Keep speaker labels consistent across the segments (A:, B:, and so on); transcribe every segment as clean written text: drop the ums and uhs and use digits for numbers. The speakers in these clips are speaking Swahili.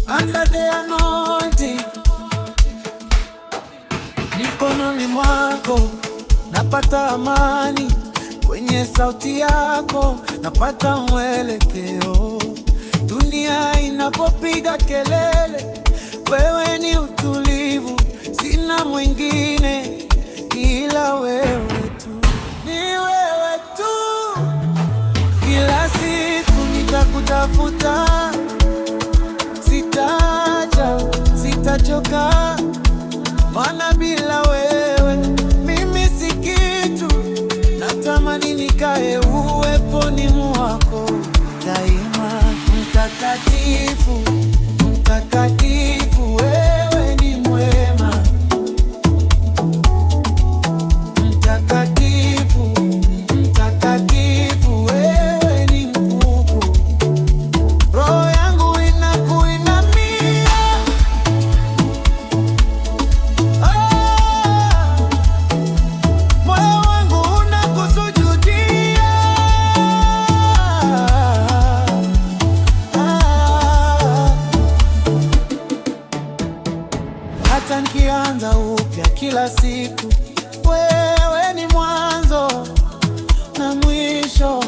A: Under the anointing, mikononi mwako napata amani, kwenye sauti yako napata mwelekeo. Dunia inapopiga kelele, wewe ni utulivu, sina mwingine ila wewe tu, ni wewe tu. Kila siku nitakutafuta, sitaacha, sitachoka, maana bila wewe mimi si kitu. Natamani nikae uweponi mwako daima. Mtakatifu, mtakatifu, wewe ni mwema. Mtakatifu, mtakatifu, wewe ni mkuu. Roho yangu inakuinamia, moyo wangu unakusujudia. Hata nikianza upya kila siku, wewe ni mwanzo na mwisho.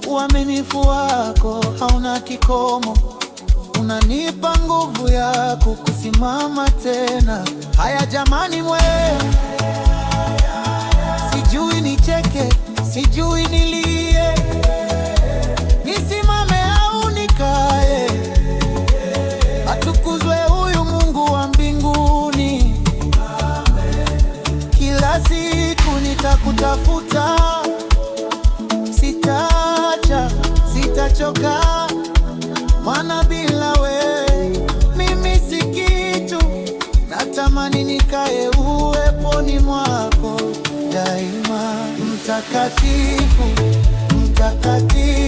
A: Uaminifu wako hauna kikomo, unanipa nguvu ya kusimama tena. Haya jamani, sijui nicheke, sijui nilie, nisimame au nikae. Atukuzwe huyu Mungu wa mbinguni. Kila siku nitakutafuta, sitaacha, sitachoka, maana bila wewe mimi si kitu. Natamani nikae uweponi mwako daima. Mtakatifu, mtakatifu